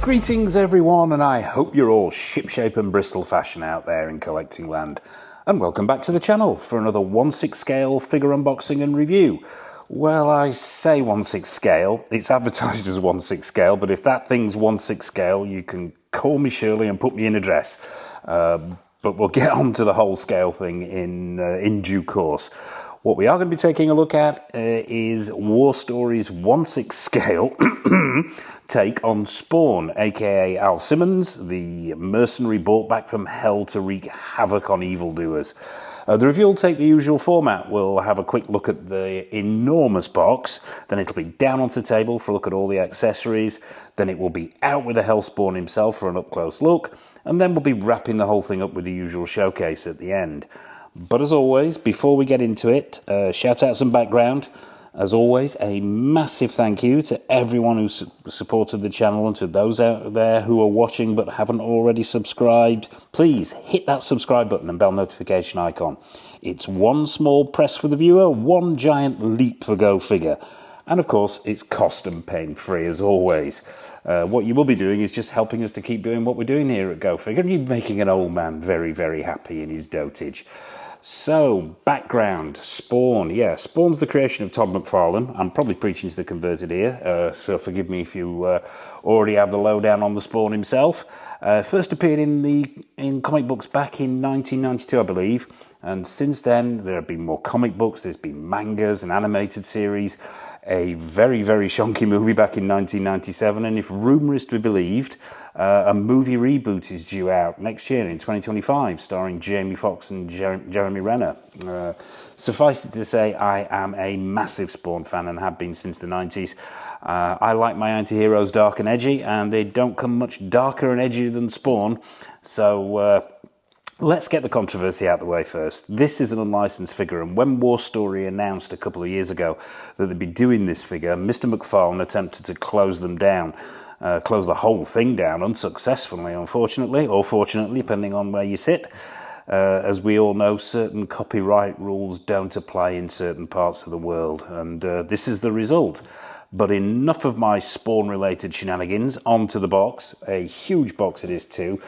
Greetings everyone, and I hope you're all shipshape and Bristol fashion out there in collecting land. And welcome back to the channel for another 1/6 scale figure unboxing and review. Well, I say 1/6 scale, it's advertised as 1/6 scale, but if that thing's 1/6 scale, you can call me Shirley and put me in a dress. But we'll get on to the whole scale thing in due course. What we are going to be taking a look at is War Story's 1/6 scale take on Spawn, aka Al Simmons, the mercenary brought back from hell to wreak havoc on evildoers. The review will take the usual format. We'll have a quick look at the enormous box, then it'll be down onto the table for a look at all the accessories, then it will be out with the Hellspawn himself for an up-close look, and then we'll be wrapping the whole thing up with the usual showcase at the end. But as always, before we get into it, shout out some background. As always, a massive thank you to everyone who supported the channel and to those out there who are watching but haven't already subscribed. Please hit that subscribe button and bell notification icon. It's one small press for the viewer, one giant leap for Go Figure. And of course, it's cost and pain free as always. What you will be doing is just helping us to keep doing what we're doing here at Go Figure, and you're making an old man very, very happy in his dotage. So, background, Spawn. Yeah, Spawn's the creation of Todd McFarlane. I'm probably preaching to the converted here, so forgive me if you already have the lowdown on the Spawn himself. First appeared in comic books back in 1992, I believe, and since then there have been more comic books, there's been mangas, an animated series, a very, very shonky movie back in 1997, and if rumour is to be believed, a movie reboot is due out next year in 2025, starring Jamie Foxx and Jeremy Renner. Suffice it to say, I am a massive Spawn fan and have been since the 90s. I like my anti-heroes dark and edgy, and they don't come much darker and edgier than Spawn, so let's get the controversy out of the way first. This is an unlicensed figure, and when War Story announced a couple of years ago that they'd be doing this figure, Mr. McFarlane attempted to close them down. Close the whole thing down unsuccessfully, unfortunately, or fortunately, depending on where you sit. As we all know, certain copyright rules don't apply in certain parts of the world, and this is the result. But enough of my Spawn-related shenanigans, onto the box. A huge box it is too.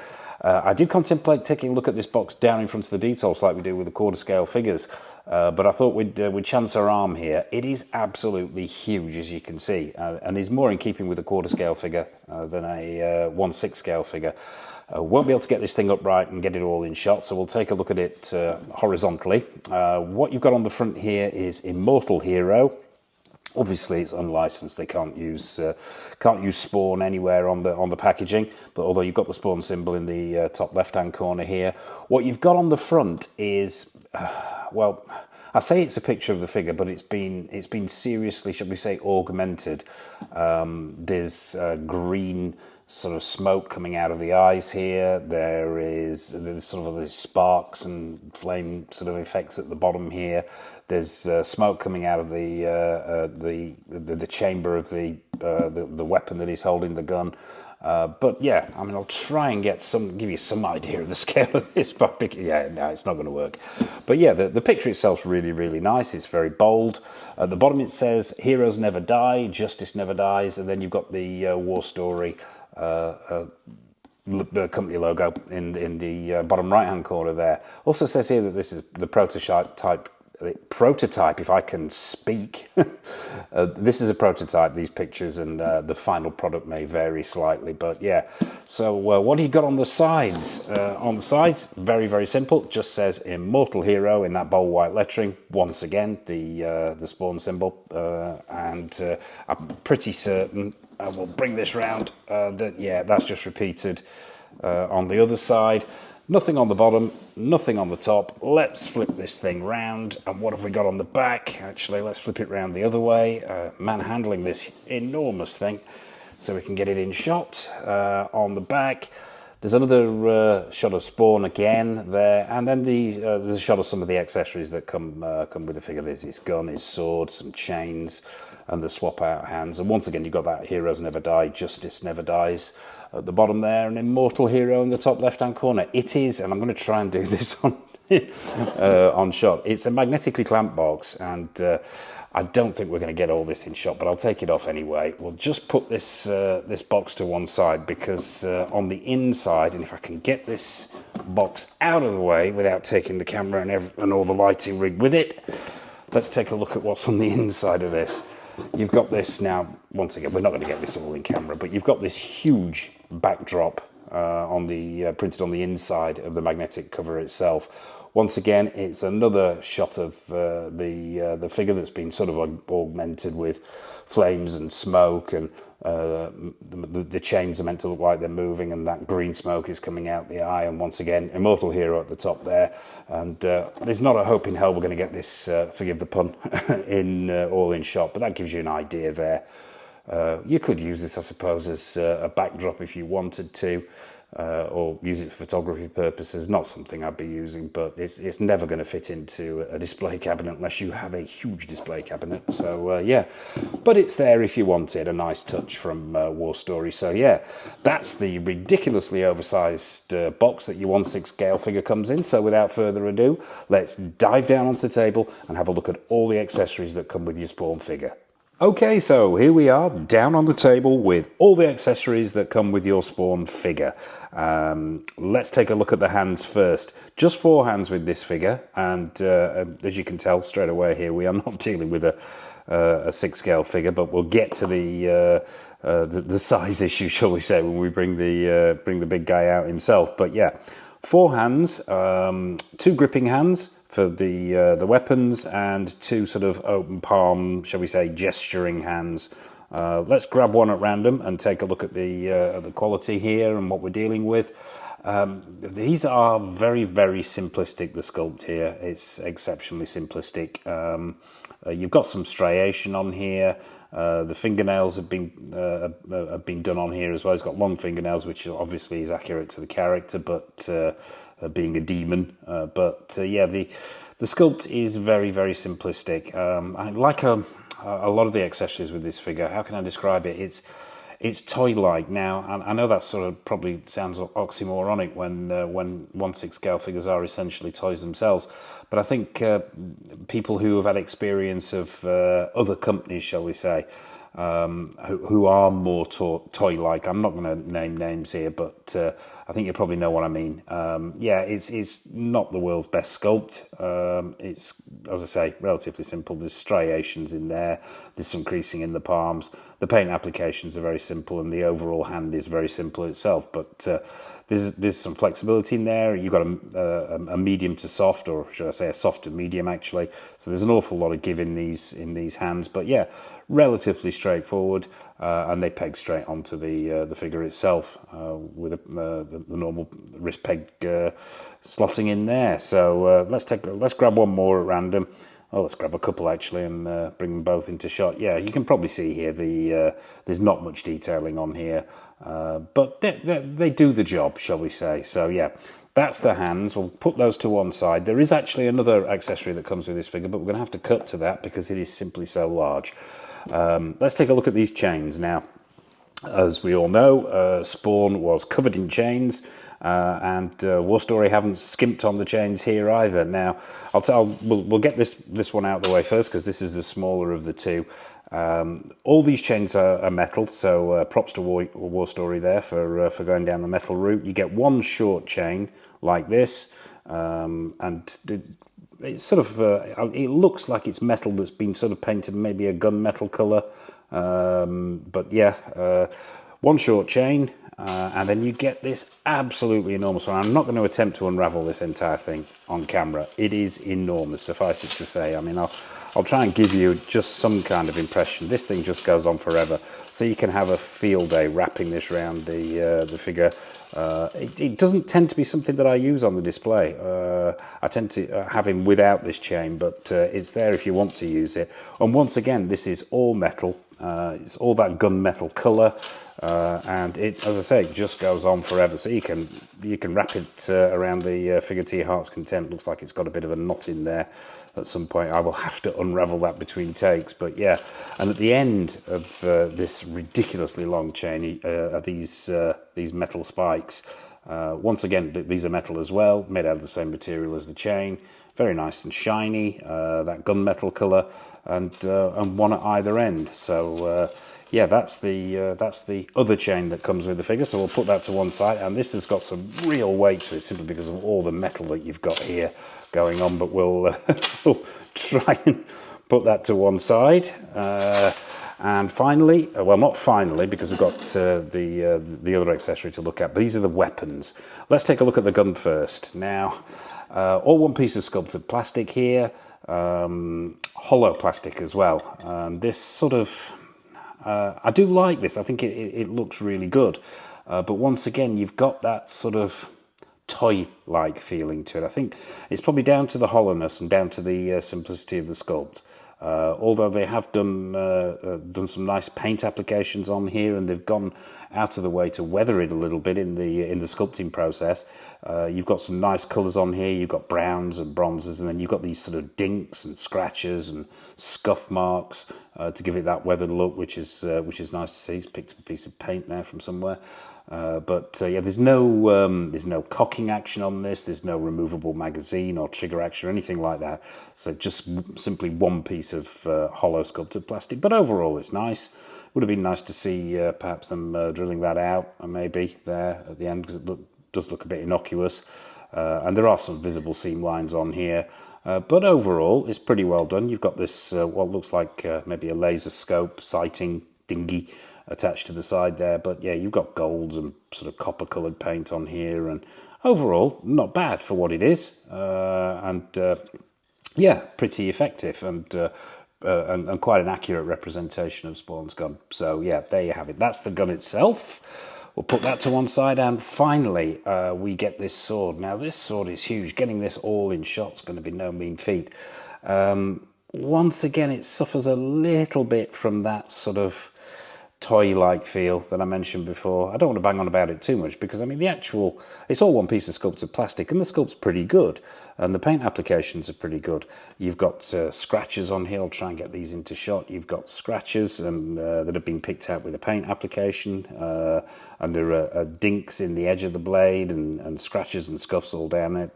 I did contemplate taking a look at this box down in front of the details like we do with the quarter-scale figures, but I thought we'd chance our arm here. It is absolutely huge, as you can see, and is more in keeping with a quarter-scale figure than a 1/6 scale figure. Won't be able to get this thing upright and get it all in shot, so we'll take a look at it horizontally. What you've got on the front here is Immortal Hero. Obviously, it's unlicensed. They can't use Spawn anywhere on the packaging. But although you've got the Spawn symbol in the top left-hand corner here, what you've got on the front is, well, I say it's a picture of the figure, but it's been seriously, should we say, augmented. There's green sort of smoke coming out of the eyes here. There's sort of these sparks and flame sort of effects at the bottom here. There's smoke coming out of the chamber of the weapon that he's holding, the gun. But yeah, I mean, I'll try and give you some idea of the scale of this. But yeah, no, it's not going to work. But yeah, the picture itself's really, really nice. It's very bold. At the bottom it says, "Heroes never die, justice never dies," and then you've got the War Story the company logo in the bottom right hand corner there. Also says here that this is the prototype, if I can speak. This is a prototype, these pictures, and the final product may vary slightly, but yeah. So what do you got on the sides? On the sides, very, very simple, just says Immortal Hero in that bold white lettering. Once again, the Spawn symbol, and I'm pretty certain, we'll bring this round, that yeah, that's just repeated on the other side. Nothing on the bottom, nothing on the top. Let's flip this thing round. And what have we got on the back? Actually, let's flip it round the other way. Manhandling this enormous thing so we can get it in shot. On the back, there's another shot of Spawn again there. And then there's a shot of some of the accessories that come with the figure. There's his gun, his sword, some chains, and the swap out hands. And once again, you've got that Heroes Never Die, Justice Never Dies at the bottom there, an Immortal Hero in the top left hand corner. It is, and I'm going to try and do this on shot. It's a magnetically clamped box, and I don't think we're going to get all this in shot, but I'll take it off anyway. We'll just put this this box to one side, because on the inside, and if I can get this box out of the way without taking the camera and all the lighting rig with it, let's take a look at what's on the inside of this. You've got this now, once again, we're not going to get this all in camera, but you've got this huge backdrop printed on the inside of the magnetic cover itself. Once again, it's another shot of the figure that's been sort of augmented with flames and smoke, and the chains are meant to look like they're moving, and that green smoke is coming out the eye. And once again, Immortal Hero at the top there. And there's not a hope in hell we're going to get this, forgive the pun, all in shot, but that gives you an idea there. You could use this, I suppose, as a backdrop if you wanted to, or use it for photography purposes. Not something I'd be using, but it's never going to fit into a display cabinet unless you have a huge display cabinet. So yeah, but it's there if you want it. A nice touch from War Story. So yeah, that's the ridiculously oversized box that your 1/6 scale figure comes in. So without further ado, let's dive down onto the table and have a look at all the accessories that come with your Spawn figure. Okay, so here we are down on the table with all the accessories that come with your Spawn figure. Let's take a look at the hands first. Just 4 hands with this figure, and as you can tell straight away here, we are not dealing with a 6 scale figure, but we'll get to the size issue, shall we say, when we bring the big guy out himself. But yeah, 4 hands, 2 gripping hands for the weapons, and 2 sort of open palm, shall we say, gesturing hands. Let's grab one at random and take a look at the quality here and what we're dealing with. These are very, very simplistic, the sculpt here. It's exceptionally simplistic. You've got some striation on here. The fingernails have been done on here as well. He's got long fingernails, which obviously is accurate to the character, but being a demon. Yeah, the sculpt is very, very simplistic. I like a lot of the accessories with this figure. How can I describe it? It's toy-like. Now, I know that sort of probably sounds oxymoronic when 1/6 scale figures are essentially toys themselves, but I think people who have had experience of other companies, shall we say, who are more toy-like. I'm not going to name names here, but I think you probably know what I mean. Yeah, it's not the world's best sculpt. It's, as I say, relatively simple. There's striations in there. There's some creasing in the palms. The paint applications are very simple, and the overall hand is very simple itself. But there's some flexibility in there. You've got a medium to soft, or should I say a soft to medium, actually. So there's an awful lot of give in these hands. But yeah, relatively straightforward, and they peg straight onto the figure itself with the normal wrist peg slotting in there. So let's grab one more at random. Oh, let's grab a couple actually and bring them both into shot. Yeah, you can probably see here there's not much detailing on here, but they do the job, shall we say. So yeah, that's the hands. We'll put those to one side. There is actually another accessory that comes with this figure, but we're going to have to cut to that because it is simply so large. Let's take a look at these chains now. As we all know, Spawn was covered in chains, and War Story haven't skimped on the chains here either. Now, we'll get this one out of the way first because this is the smaller of the two. All these chains are metal, so props to War Story there for going down the metal route. You get one short chain like this, and it's sort of it looks like it's metal that's been sort of painted maybe a gunmetal colour. But yeah, one short chain, and then you get this absolutely enormous one. I'm not going to attempt to unravel this entire thing on camera. It is enormous, suffice it to say. I mean, I'll try and give you just some kind of impression. This thing just goes on forever, so you can have a field day wrapping this around the figure. It doesn't tend to be something that I use on the display. I tend to have him without this chain, but it's there if you want to use it. And once again, this is all metal. It's all that gunmetal colour, and it, as I say, it just goes on forever. So you can wrap it around the figure to your heart's content. Looks like it's got a bit of a knot in there. At some point, I will have to unravel that between takes. But yeah, and at the end of this ridiculously long chain are these metal spikes. Once again, these are metal as well, made out of the same material as the chain. Very nice and shiny, that gunmetal colour, and one at either end. So yeah, that's the other chain that comes with the figure. So we'll put that to one side, and this has got some real weight to it simply because of all the metal that you've got here going on. But we'll we'll try and put that to one side. And finally, well, not finally, because we've got the other accessory to look at, but these are the weapons. Let's take a look at the gun first. Now, all one piece of sculpted plastic here, hollow plastic as well. This sort of, I do like this. I think it looks really good. But once again, you've got that sort of toy-like feeling to it. I think it's probably down to the hollowness and down to the simplicity of the sculpt. Although they have done some nice paint applications on here, and they've gone out of the way to weather it a little bit in the sculpting process. You've got some nice colours on here. You've got browns and bronzes, and then you've got these sort of dinks and scratches and scuff marks to give it that weathered look, which is nice to see. It's picked up a piece of paint there from somewhere. Yeah, there's no cocking action on this. There's no removable magazine or trigger action or anything like that. So just simply one piece of hollow sculpted plastic. But overall, it's nice. Would have been nice to see perhaps them drilling that out, maybe there at the end, because it does look a bit innocuous. And there are some visible seam lines on here. But overall, it's pretty well done. You've got this what looks like maybe a laser scope sighting dinghy attached to the side there, but yeah, you've got golds and sort of copper coloured paint on here, and overall not bad for what it is, and yeah, pretty effective, and quite an accurate representation of Spawn's gun. So yeah, there you have it. That's the gun itself. We'll put that to one side, and finally we get this sword. Now this sword is huge. Getting this all in shot's going to be no mean feat. Once again, it suffers a little bit from that sort of toy-like feel that I mentioned before. I don't want to bang on about it too much because, I mean, it's all one piece of sculpted plastic, and the sculpt's pretty good, and the paint applications are pretty good. You've got scratches on here. I'll try and get these into shot. You've got scratches that have been picked out with a paint application, and there are dinks in the edge of the blade and scratches and scuffs all down it.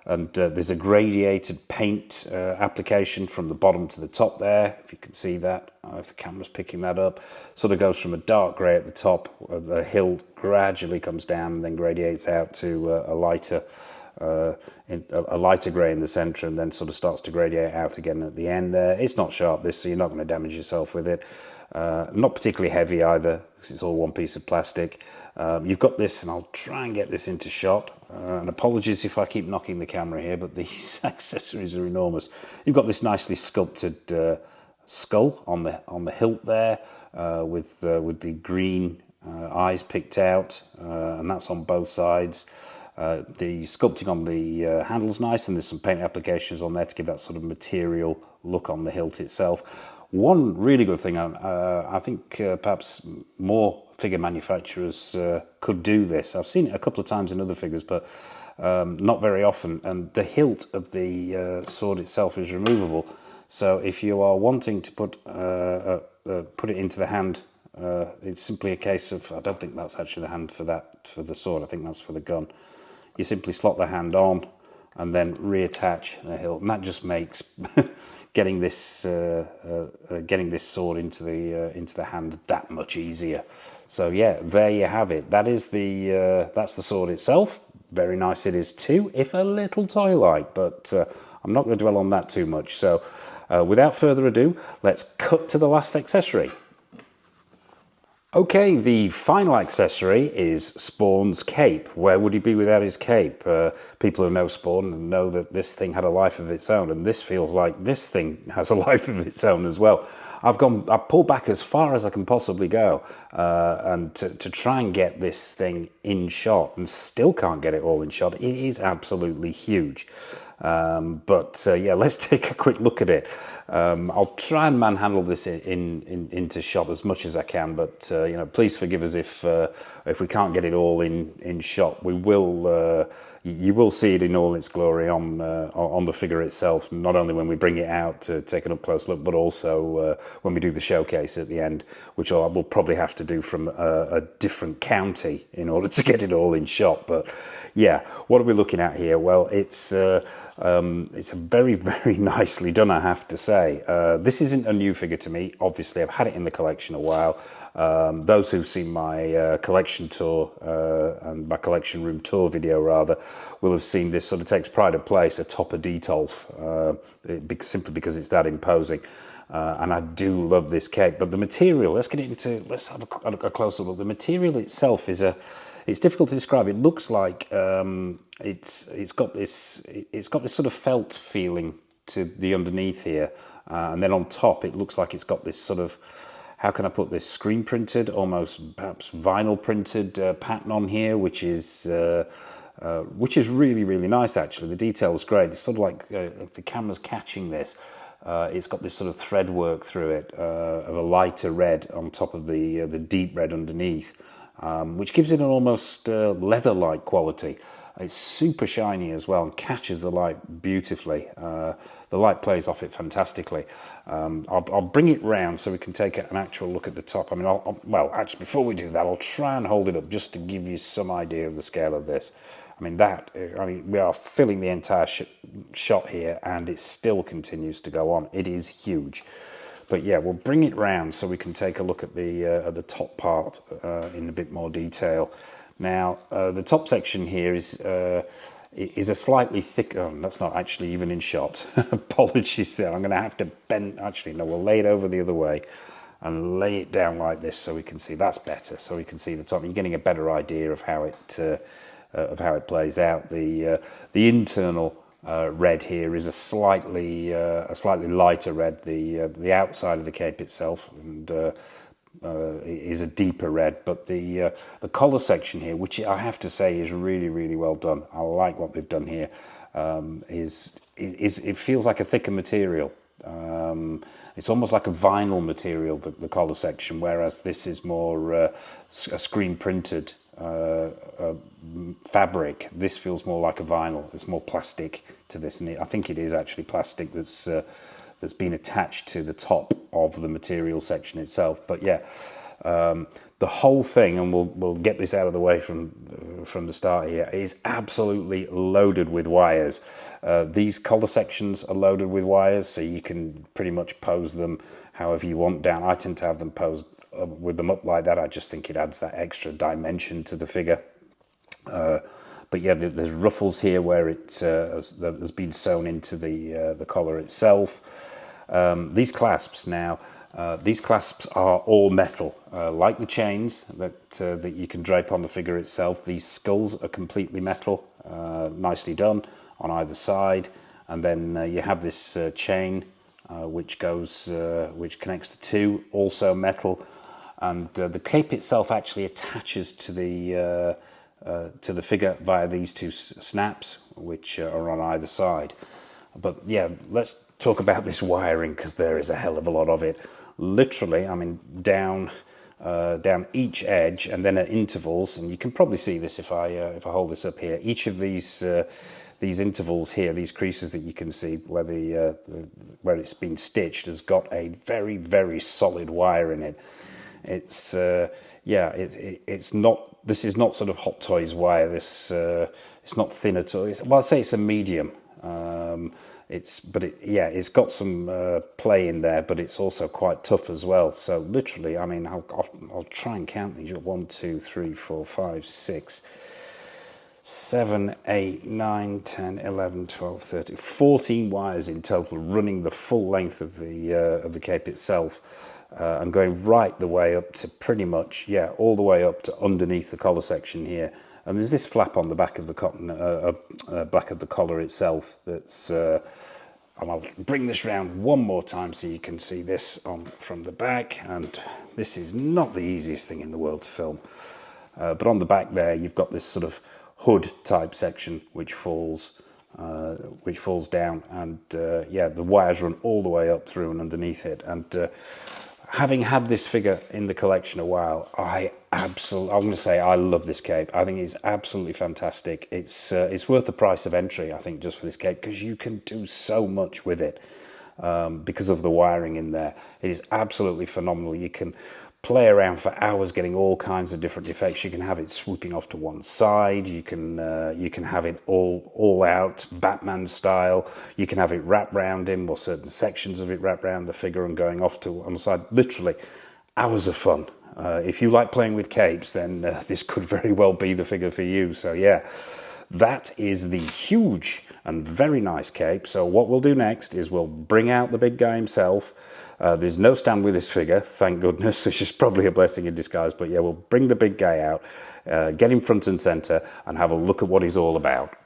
And there's a gradiated paint application from the bottom to the top there, if you can see that, if the camera's picking that up. Sort of goes from a dark grey at the top, the hilt gradually comes down and then gradiates out to a lighter grey in the centre, and then sort of starts to gradiate out again at the end there. It's not sharp, this, so you're not going to damage yourself with it. Not particularly heavy either, because it's all one piece of plastic. You've got this, and I'll try and get this into shot. And apologies if I keep knocking the camera here, but these accessories are enormous. You've got this nicely sculpted skull on the hilt there, with the green eyes picked out, and that's on both sides. The sculpting on the handle's nice, and there's some paint applications on there to give that sort of material look on the hilt itself. One really good thing, I think perhaps more figure manufacturers could do this. I've seen it a couple of times in other figures, but not very often. And the hilt of the sword itself is removable. So if you are wanting to put it into the hand, it's simply a case of, I don't think that's actually the hand for the sword. I think that's for the gun. You simply slot the hand on and then reattach the hilt, and that just makes getting this sword into the hand that much easier. So yeah, there you have it. That's the sword itself. Very nice it is too, if a little toy-like, but I'm not going to dwell on that too much. So without further ado, let's cut to the last accessory. Okay, the final accessory is Spawn's cape. Where would he be without his cape? People who know Spawn know that this thing had a life of its own, and this feels like this thing has a life of its own as well. I've pulled back as far as I can possibly go, and to try and get this thing in shot, and still can't get it all in shot. It is absolutely huge. Yeah, let's take a quick look at it. I'll try and manhandle this into shot as much as I can, but you know, please forgive us if we can't get it all in shot. We will. You will see it in all its glory on the figure itself, not only when we bring it out to take an up-close look, but also when we do the showcase at the end, which we'll probably have to do from a different county in order to get it all in shot. But yeah, what are we looking at here? Well, it's a very, very nicely done, I have to say. This isn't a new figure to me. Obviously, I've had it in the collection a while. Those who've seen my collection tour and my collection room tour video, rather, will have seen this sort of takes pride of place atop a Detolf, simply because it's that imposing. And I do love this cape. But the material, let's have a closer look. The material itself it's difficult to describe. It looks like it's got this sort of felt feeling to the underneath here, and then on top it looks like it's got this sort of, how can I put this, screen printed, almost perhaps vinyl printed pattern on here, which is really, really nice actually. The detail is great. It's sort of like if the camera's catching this. It's got this sort of thread work through it of a lighter red on top of the deep red underneath, which gives it an almost leather-like quality. It's super shiny as well and catches the light beautifully. The light plays off it fantastically. I'll bring it round so we can take an actual look at the top. I mean, well, actually, before we do that, I'll try and hold it up just to give you some idea of the scale of this. I mean, we are filling the entire shot here, and it still continues to go on. It is huge. But yeah, we'll bring it round so we can take a look at the top part in a bit more detail. Now, the top section here is a slightly thick. Oh, that's not actually even in shot. Apologies there. I'm going to have to bend. Actually, no, we'll lay it over the other way and lay it down like this so we can see. That's better. So we can see the top. You're getting a better idea of how it plays out. The internal red here is a slightly lighter red. The outside of the cape itself and is a deeper red, but the collar section here, which I have to say is really, really well done. I like what they've done here. It feels like a thicker material. It's almost like a vinyl material, the collar section, whereas this is more a screen printed fabric. This feels more like a vinyl. It's more plastic to this, and I think it is actually plastic that's been attached to the top of the material section itself. But yeah, the whole thing, and we'll get this out of the way from the start here, is absolutely loaded with wires. These collar sections are loaded with wires, so you can pretty much pose them however you want down. I tend to have them posed with them up like that. I just think it adds that extra dimension to the figure. But yeah, there's ruffles here where it has been sewn into the collar itself. These clasps now, these clasps are all metal, like the chains that you can drape on the figure itself. These skulls are completely metal, nicely done on either side, and then you have this chain which connects the two, also metal, and the cape itself actually attaches to the figure via these two snaps, which are on either side. But yeah, let's talk about this wiring, because there is a hell of a lot of it. Literally, I mean, down each edge, and then at intervals, and you can probably see this if I hold this up here. Each of these intervals here, these creases that you can see where it's been stitched, has got a very, very solid wire in it. It's it's not. This is not sort of Hot Toys wire. It's not thin at all. Well, I'd say it's a medium. It's got some play in there, but it's also quite tough as well. So literally, I mean, I'll try and count these. 1, 2, 3, 4, 5, 6, 7, 8, 9, 10, 11, 12, 13, 14 wires in total, running the full length of the cape itself. And going right the way up to pretty much, all the way up to underneath the collar section here. And there's this flap on the back of the back of the collar itself. That's. And I'll bring this round one more time so you can see this from the back. And this is not the easiest thing in the world to film. But on the back there, you've got this sort of hood type section which falls which falls down, and yeah, the wires run all the way up through and underneath it. And having had this figure in the collection a while, I'm going to say I love this cape. I think it's absolutely fantastic. It's worth the price of entry, I think, just for this cape, because you can do so much with it. Because of the wiring in there, it is absolutely phenomenal. You can play around for hours getting all kinds of different effects. You can have it swooping off to one side. You can have it all out Batman style. You can have it wrapped round him, or certain sections of it wrapped round the figure and going off to one side. Literally hours of fun. If you like playing with capes, then this could very well be the figure for you. So yeah, that is the huge and very nice cape. So what we'll do next is we'll bring out the big guy himself. There's no stand with this figure, thank goodness, which is probably a blessing in disguise. But yeah, we'll bring the big guy out, get him front and center, and have a look at what he's all about.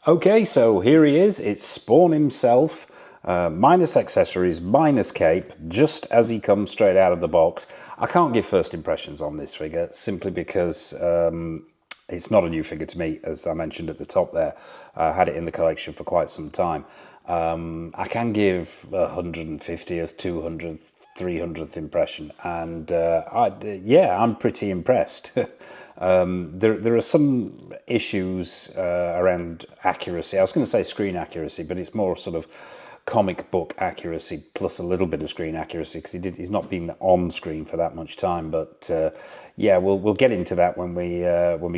Okay, so here he is. It's Spawn himself, minus accessories, minus cape, just as he comes straight out of the box. I can't give first impressions on this figure, simply because it's not a new figure to me, as I mentioned at the top there. I had it in the collection for quite some time. I can give 150th, 200th, 300th impression, and yeah, I'm pretty impressed. There are some issues around accuracy. I was going to say screen accuracy, but it's more sort of comic book accuracy plus a little bit of screen accuracy, because he's not been on screen for that much time. But yeah, we'll get into that when we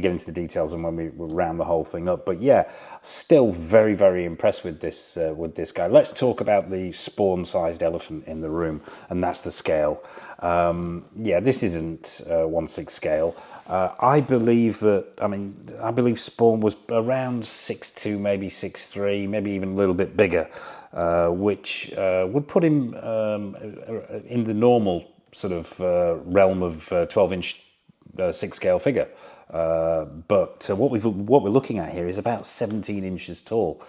get into the details and when we round the whole thing up. But yeah, still very, very impressed with this guy. Let's talk about the Spawn-sized elephant in the room, and that's the scale. Yeah, this isn't 1/6 scale. I believe Spawn was around 6'2", maybe 6'3", maybe even a little bit bigger, which would put him in the normal sort of realm of 12-inch 6-scale figure. But what we're looking at here is about 17 inches tall,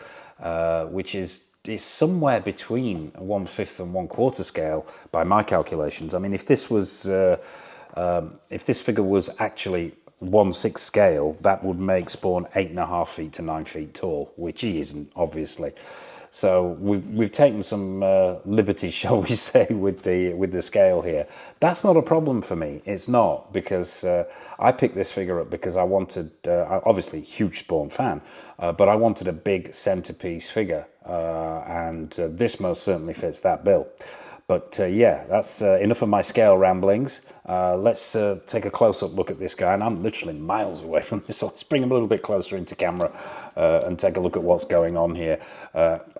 which is somewhere between 1/5 and 1/4 scale by my calculations. I mean, if this figure was actually 1/6 scale, that would make Spawn 8.5 feet to 9 feet tall, which he isn't, obviously. So we've taken some liberties, shall we say, with the scale here. That's not a problem for me. It's not, because I picked this figure up because I wanted, obviously, huge Spawn fan, but I wanted a big centerpiece figure, and this most certainly fits that bill. But yeah, that's enough of my scale ramblings. Let's take a close-up look at this guy, and I'm literally miles away from this, so let's bring him a little bit closer into camera and take a look at what's going on here.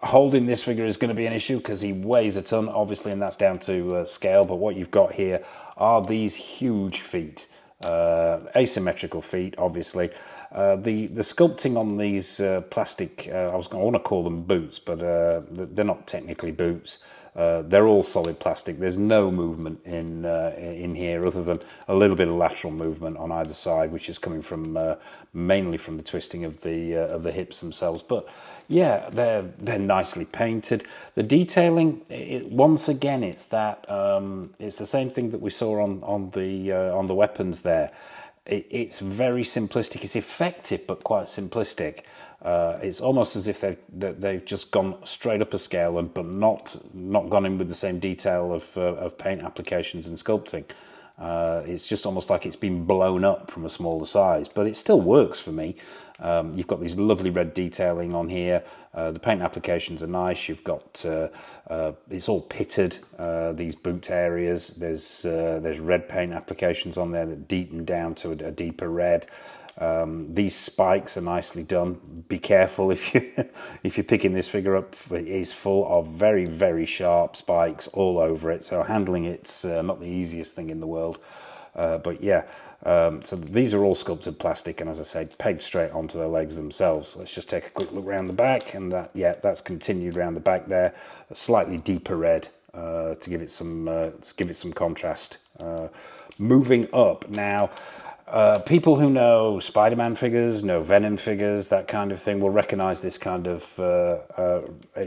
Holding this figure is going to be an issue because he weighs a ton, obviously, and that's down to scale. But what you've got here are these huge feet, asymmetrical feet, obviously. The sculpting on these plastic, I want to call them boots, but they're not technically boots. They're all solid plastic. There's no movement in here other than a little bit of lateral movement on either side, which is coming from mainly from the twisting of the hips themselves. But yeah, they're nicely painted. The detailing, once again, it's that it's the same thing that we saw on the weapons there. It's very simplistic. It's effective, but quite simplistic. It's almost as if they've just gone straight up a scale, but not gone in with the same detail of paint applications and sculpting. It's just almost like it's been blown up from a smaller size, but it still works for me. You've got these lovely red detailing on here. The paint applications are nice. You've got it's all pitted. These boot areas. There's red paint applications on there that deepen down to a deeper red. These spikes are nicely done. Be careful if you're picking this figure up. It is full of very, very sharp spikes all over it, so handling it's not the easiest thing in the world. But yeah, so these are all sculpted plastic, and as I say, pegged straight onto their legs themselves. Let's just take a quick look around the back, and that's continued around the back there. A slightly deeper red to give it some contrast. Moving up now. People who know Spider-Man figures, know Venom figures, that kind of thing, will recognise this kind of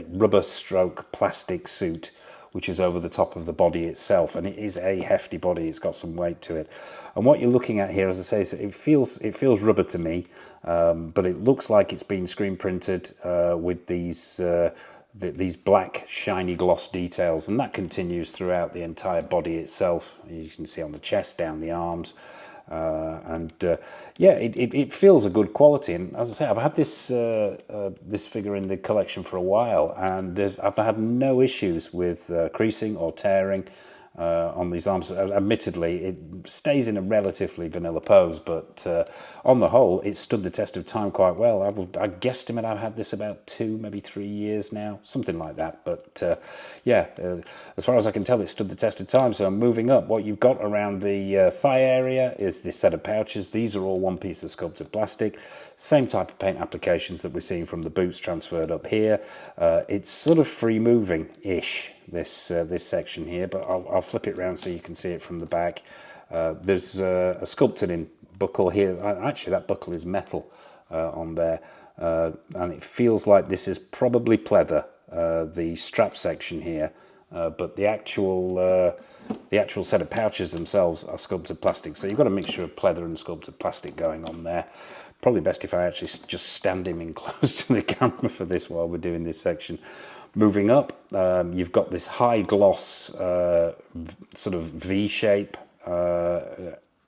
rubber stroke plastic suit which is over the top of the body itself, and it is a hefty body. It's got some weight to it. And what you're looking at here, as I say, is it feels rubber to me, but it looks like it's been screen printed with these black shiny gloss details, and that continues throughout the entire body itself. You can see on the chest, down the arms. Yeah, it feels a good quality, and as I say, I've had this figure in the collection for a while, and I've had no issues with creasing or tearing on these arms. Admittedly, it stays in a relatively vanilla pose, but on the whole, it stood the test of time quite well. I guesstimate I've had this about 2, maybe 3 years now, something like that. But yeah, as far as I can tell, it stood the test of time. So I'm moving up. What you've got around the thigh area is this set of pouches. These are all one piece of sculpted plastic. Same type of paint applications that we're seeing from the boots transferred up here. It's sort of free moving-ish, this section here, but I'll flip it around so you can see it from the back. There's a sculpted in buckle here. Actually, that buckle is metal on there, and it feels like this is probably pleather, the strap section here, but the actual set of pouches themselves are sculpted plastic. So you've got a mixture of pleather and sculpted plastic going on there. Probably best if I actually just stand him in close to the camera for this while we're doing this section. Moving up, you've got this high gloss sort of V shape,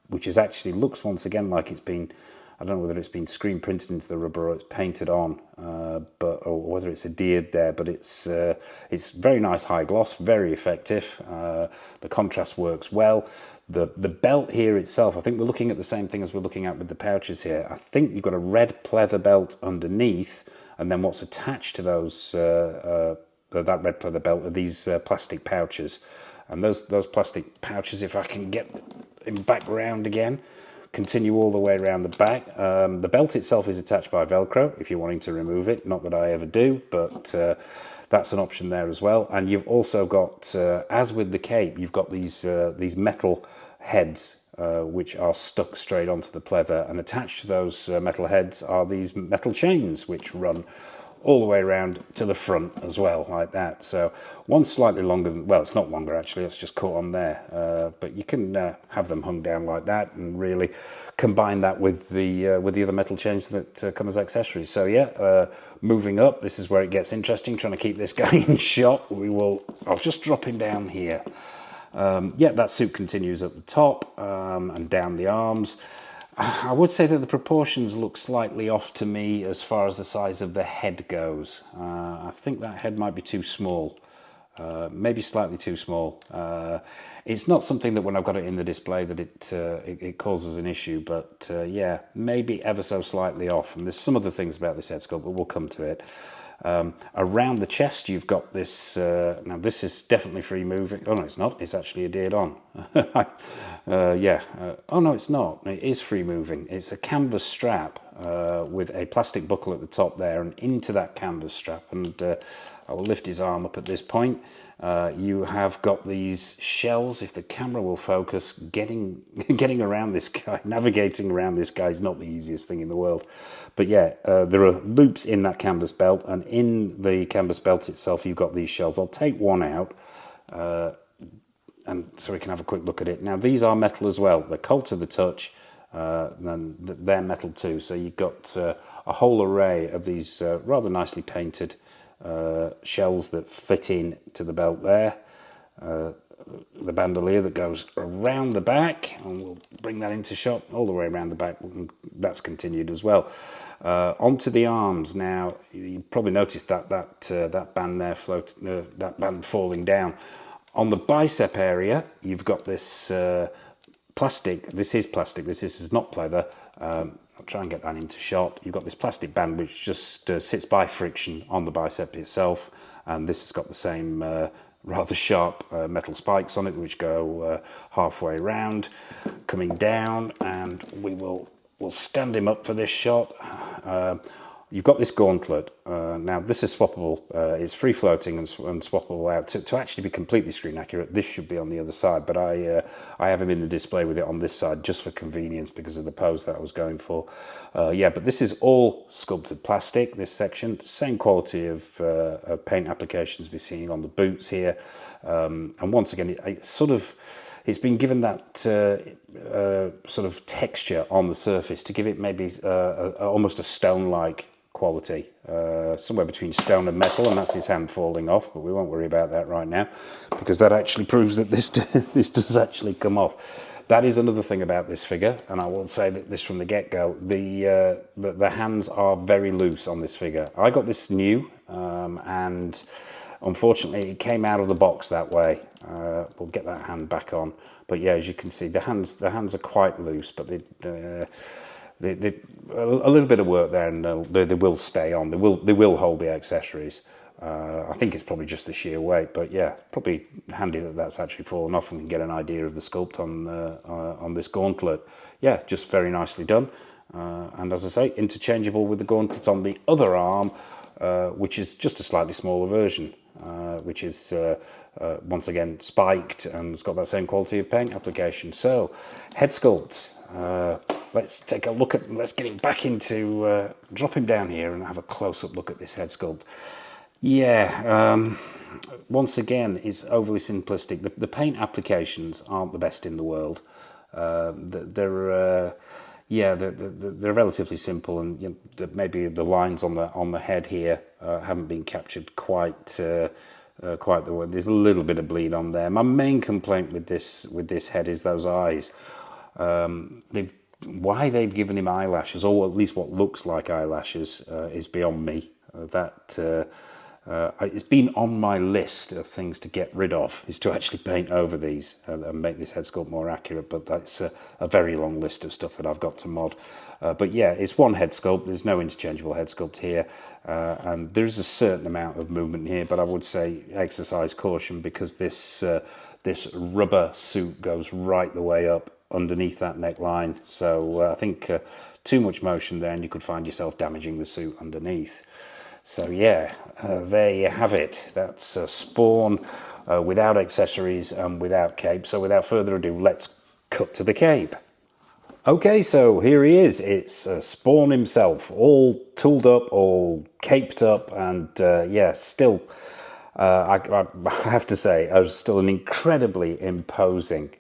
which is actually looks once again like it's been, I don't know whether it's been screen printed into the rubber or it's painted on, or whether it's adhered there, but it's very nice high gloss, very effective. The contrast works well. The belt here itself, I think we're looking at the same thing as we're looking at with the pouches here. I think you've got a red pleather belt underneath, and then what's attached to those that red pleather belt are these plastic pouches. And those plastic pouches, if I can get him back round again, continue all the way around the back. The belt itself is attached by Velcro if you're wanting to remove it. Not that I ever do, but that's an option there as well. And you've also got, as with the cape, you've got these metal heads which are stuck straight onto the pleather, and attached to those metal heads are these metal chains which run all the way around to the front as well, like that. So one's slightly longer than, well, it's not longer actually, it's just caught on there, but you can have them hung down like that and really combine that with the other metal chains that come as accessories. So yeah, moving up, this is where it gets interesting, trying to keep this guy in shot. I'll just drop him down here. Yeah, that suit continues at the top and down the arms. I would say that the proportions look slightly off to me as far as the size of the head goes. I think that head might be too small, maybe slightly too small. It's not something that when I've got it in the display that it causes an issue, but yeah, maybe ever so slightly off. And there's some other things about this head sculpt, but we'll come to it. Around the chest, you've got this. Now, this is definitely free moving. Oh no, it's not. It's actually adhered on. Yeah. Oh no, it's not. It is free moving. It's a canvas strap with a plastic buckle at the top there, and into that canvas strap. And I will lift his arm up at this point. You have got these shells, if the camera will focus, getting around this guy, navigating around this guy is not the easiest thing in the world. But yeah, there are loops in that canvas belt, and in the canvas belt itself you've got these shells. I'll take one out, and so we can have a quick look at it. Now these are metal as well. They're cold to the touch, and they're metal too. So you've got a whole array of these rather nicely painted shells that fit in to the belt there. The bandolier that goes around the back, and we'll bring that into shot all the way around the back. That's continued as well. Onto the arms now. You probably noticed that band there that band falling down. On the bicep area, you've got this plastic. This is plastic. This is not pleather. I'll try and get that into shot. You've got this plastic band which just sits by friction on the bicep itself, and this has got the same rather sharp metal spikes on it which go halfway around, coming down, and we'll stand him up for this shot. you've got this gauntlet. Now this is swappable. It's free floating and swappable out. To actually be completely screen accurate, this should be on the other side, but I have him in the display with it on this side just for convenience because of the pose that I was going for. Yeah, but this is all sculpted plastic, this section. Same quality of paint applications we're seeing on the boots here. And once again, it's been given that sort of texture on the surface to give it maybe almost a stone-like quality, somewhere between stone and metal, and that's his hand falling off, but we won't worry about that right now because that actually proves that this this does actually come off. That is another thing about this figure, and I will say that this from the get-go, the hands are very loose on this figure. I got this new, and unfortunately it came out of the box that way. We'll get that hand back on, but yeah, as you can see, the hands are quite loose, but they a little bit of work there, and they will stay on. They will hold the accessories. I think it's probably just the sheer weight, but yeah, probably handy that that's actually fallen off, and we can get an idea of the sculpt on this gauntlet. Yeah, just very nicely done. And as I say, interchangeable with the gauntlet on the other arm, which is just a slightly smaller version, which is once again spiked and it's got that same quality of paint application. So, head sculpt. Let's take a look at. Let's get him back into. Drop him down here and have a close-up look at this head sculpt. Yeah, once again, it's overly simplistic. The paint applications aren't the best in the world. They're relatively simple, and you know, maybe the lines on the head here haven't been captured quite the way. There's a little bit of bleed on there. My main complaint with this head is those eyes. Why they've given him eyelashes, or at least what looks like eyelashes, is beyond me. It's been on my list of things to get rid of, is to actually paint over these and make this head sculpt more accurate, but that's a very long list of stuff that I've got to mod. But yeah, it's one head sculpt. There's no interchangeable head sculpt here, and there's a certain amount of movement here, but I would say exercise caution because this rubber suit goes right the way up underneath that neckline. So I think too much motion there and you could find yourself damaging the suit underneath. So yeah, there you have it. That's Spawn without accessories and without cape. So without further ado, let's cut to the cape. Okay, so here he is. It's Spawn himself, all tooled up, all caped up, and yeah, still, I have to say, still an incredibly imposing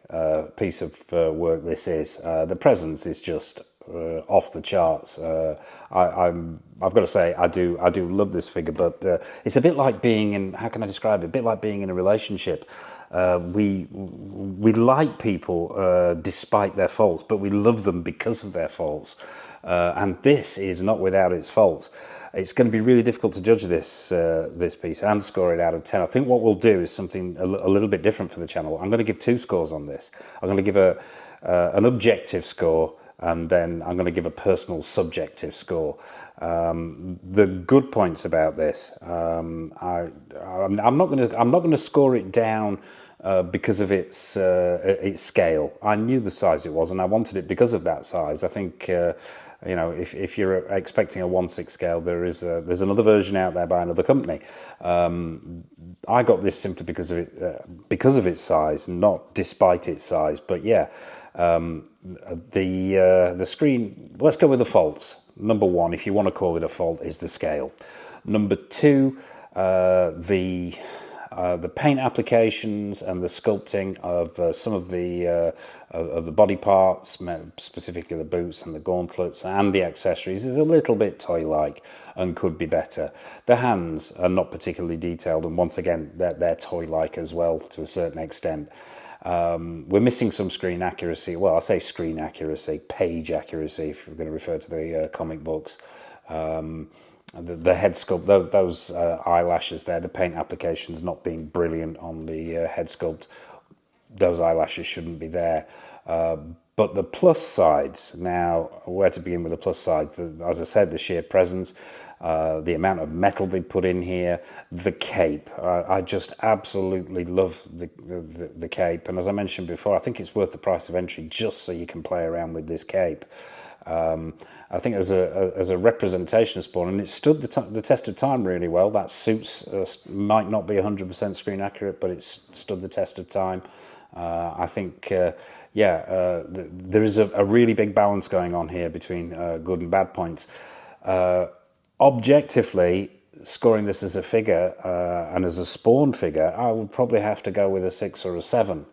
piece of work this is. The presence is just off the charts. I've got to say, I do love this figure, but it's a bit like being in, how can I describe it? A bit like being in a relationship. We like people despite their faults, but we love them because of their faults. And this is not without its faults. It's going to be really difficult to judge this piece and score it out of 10. I think what we'll do is something a little bit different for the channel. I'm going to give 2 scores on this. I'm going to give an objective score, and then I'm going to give a personal subjective score. The good points about this, I'm not going to score it down because of its scale. I knew the size it was, and I wanted it because of that size. I think you know, if you're expecting a 1/6 scale, there's another version out there by another company. I got this simply because of its size, not despite its size. But yeah, the screen. Let's go with the faults. Number 1, if you want to call it a fault, is the scale. Number 2, the paint applications and the sculpting of some of the body parts, specifically the boots and the gauntlets and the accessories, is a little bit toy-like and could be better. The hands are not particularly detailed, and once again, they're toy-like as well to a certain extent. We're missing some screen accuracy. Well, I say screen accuracy, page accuracy, if we're going to refer to the comic books. The head sculpt, those eyelashes there, the paint applications not being brilliant on the head sculpt, those eyelashes shouldn't be there. But the plus sides, now, where to begin with the plus sides? As I said, the sheer presence, the amount of metal they put in here, the cape. I just absolutely love the cape. And as I mentioned before, I think it's worth the price of entry just so you can play around with this cape. I think as a representation of Spawn, and it stood the test of time really well. That suits might not be 100% screen accurate, but it's stood the test of time. I think, there is a really big balance going on here between good and bad points. Objectively, scoring this as a figure and as a Spawn figure, I would probably have to go with a 6 or a 7.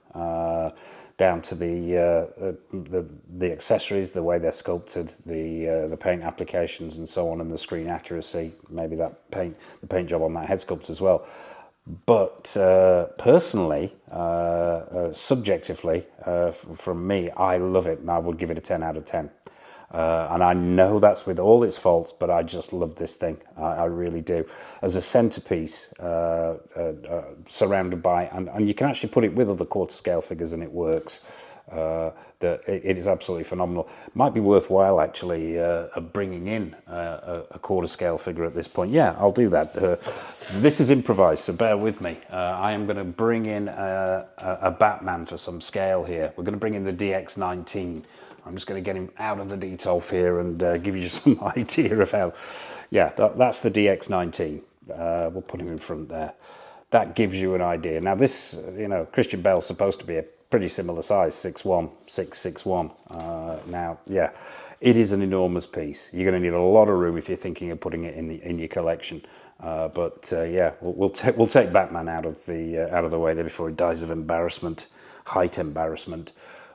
Down to the accessories, the way they're sculpted, the paint applications, and so on, and the screen accuracy. Maybe the paint job on that head sculpt as well. But personally, subjectively, from me, I love it, and I would give it a 10 out of 10. And I know that's with all its faults, but I just love this thing. I really do. As a centerpiece, surrounded by, and you can actually put it with other quarter scale figures and it works. It is absolutely phenomenal. Might be worthwhile actually bringing in a quarter scale figure at this point. Yeah, I'll do that. This is improvised, so bear with me. I am going to bring in a Batman for some scale here. We're going to bring in the DX19. I'm just going to get him out of the Detolf here and give you some idea of how... Yeah, that's the DX19. We'll put him in front there. That gives you an idea. Now this, Christian Bale's supposed to be a pretty similar size, 6'1", 6'1". Now, yeah, it is an enormous piece. You're going to need a lot of room if you're thinking of putting it in your collection. Yeah, we'll take Batman out of the way there before he dies of embarrassment, height embarrassment.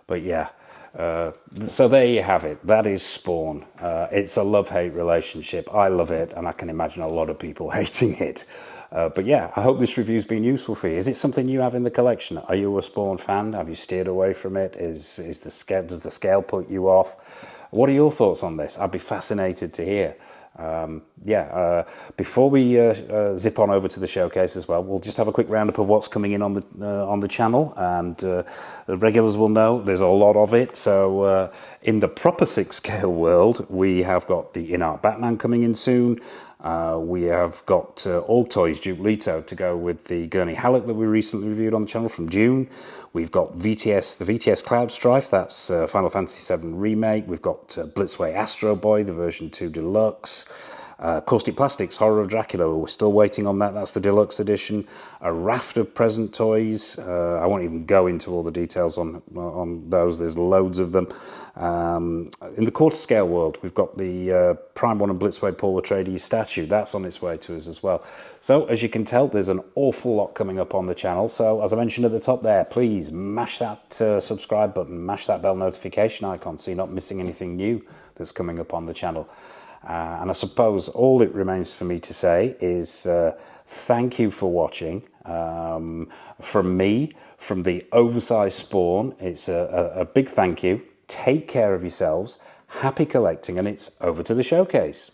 But yeah. So there you have it. That is Spawn. It's a love-hate relationship. I love it, and I can imagine a lot of people hating it. But yeah, I hope this review's been useful for you. Is it something you have in the collection? Are you a Spawn fan? Have you steered away from it? Does the scale put you off? What are your thoughts on this? I'd be fascinated to hear. Before we zip on over to the showcase as well, we'll just have a quick roundup of what's coming in on the channel, and the regulars will know there's a lot of it. So in the proper 6 scale world, we have got the In Art Batman coming in soon. We have got All Toys Duke Leto to go with the Gurney Halleck that we recently reviewed on the channel from June. We've got the VTS Cloud Strife, that's Final Fantasy VII Remake. We've got Blitzway Astro Boy, the version 2 Deluxe. Caustic Plastics Horror of Dracula, we're still waiting on that. That's the deluxe edition. A raft of present toys. I won't even go into all the details on those. There's loads of them. In the quarter scale world, we've got the Prime 1 and Blitzway Paul Atreides statue. That's on its way to us as well. So as you can tell, there's an awful lot coming up on the channel. So as I mentioned at the top there, please mash that subscribe button, mash that bell notification icon so you're not missing anything new that's coming up on the channel. And I suppose all it remains for me to say is thank you for watching. From me, from the oversized Spawn, it's a big thank you. Take care of yourselves. Happy collecting, and it's over to the showcase.